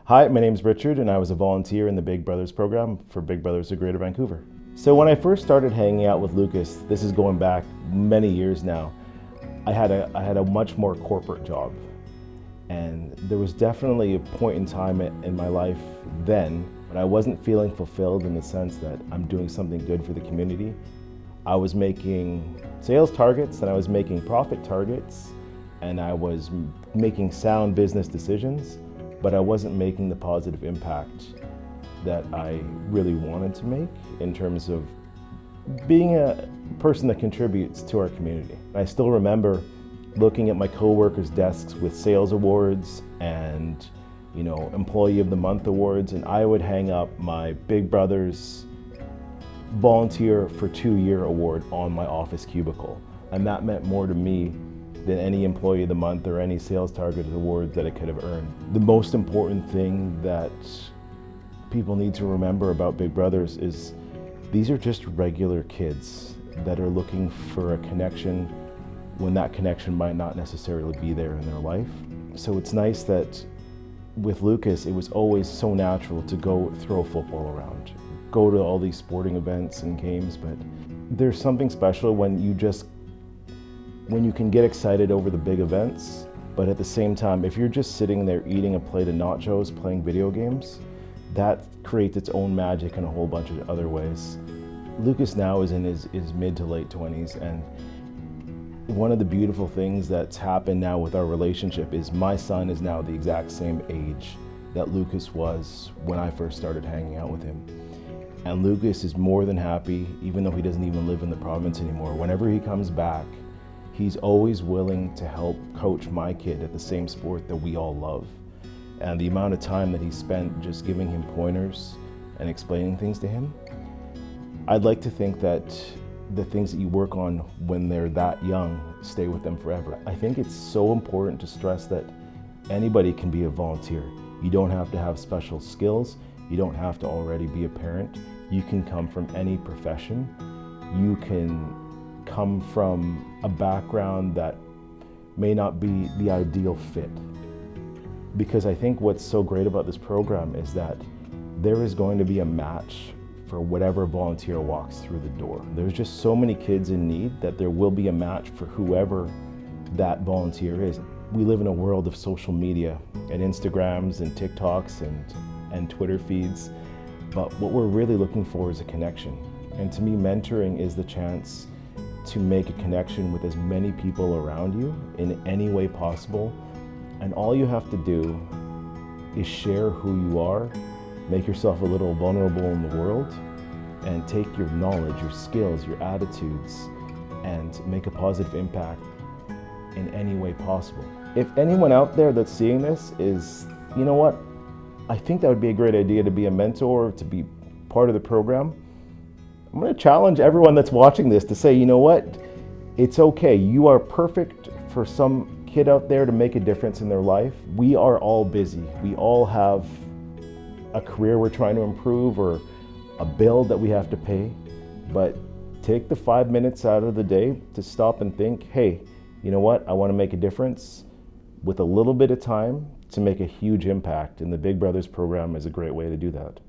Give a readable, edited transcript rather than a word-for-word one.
Hi, my name's Richard and I was a volunteer in the Big Brothers program for Big Brothers of Greater Vancouver. So when I first started hanging out with Lucas, this is going back many years now, I had a much more corporate job. And there was definitely a point in time in my life then when I wasn't feeling fulfilled in the sense that I'm doing something good for the community. I was making sales targets and I was making profit targets and I was making sound business decisions, but I wasn't making the positive impact that I really wanted to make in terms of being a person that contributes to our community. I still remember looking at my coworkers' desks with sales awards and Employee of the Month awards, and I would hang up my Big Brothers Volunteer for 2-Year award on my office cubicle. And that meant more to me than any Employee of the Month or any sales target award that I could have earned. The most important thing that people need to remember about Big Brothers is these are just regular kids that are looking for a connection when that connection might not necessarily be there in their life. So it's nice that with Lucas, it was always so natural to go throw football around, go to all these sporting events and games, but there's something special when you can get excited over the big events, but at the same time, if you're just sitting there eating a plate of nachos, playing video games, that creates its own magic in a whole bunch of other ways. Lucas now is in his mid to late 20s, and one of the beautiful things that's happened now with our relationship is my son is now the exact same age that Lucas was when I first started hanging out with him. And Lucas is more than happy, even though he doesn't even live in the province anymore. Whenever he comes back, he's always willing to help coach my kid at the same sport that we all love. And the amount of time that he spent just giving him pointers and explaining things to him, I'd like to think that the things that you work on when they're that young stay with them forever. I think it's so important to stress that anybody can be a volunteer. You don't have to have special skills. You don't have to already be a parent. You can come from any profession. You can come from a background that may not be the ideal fit. Because I think what's so great about this program is that there is going to be a match for whatever volunteer walks through the door. There's just so many kids in need that there will be a match for whoever that volunteer is. We live in a world of social media and Instagrams and TikToks and Twitter feeds, but what we're really looking for is a connection. And to me, mentoring is the chance to make a connection with as many people around you in any way possible. And all you have to do is share who you are, make yourself a little vulnerable in the world, and take your knowledge, your skills, your attitudes, and make a positive impact in any way possible. If anyone out there that's seeing this is, you know what, I think that would be a great idea to be a mentor, to be part of the program, I'm going to challenge everyone that's watching this to say, you know what, it's okay. You are perfect for some kid out there to make a difference in their life. We are all busy. We all have a career we're trying to improve or a bill that we have to pay, but take the 5 minutes out of the day to stop and think, hey, you know what, I want to make a difference with a little bit of time to make a huge impact, and the Big Brothers program is a great way to do that.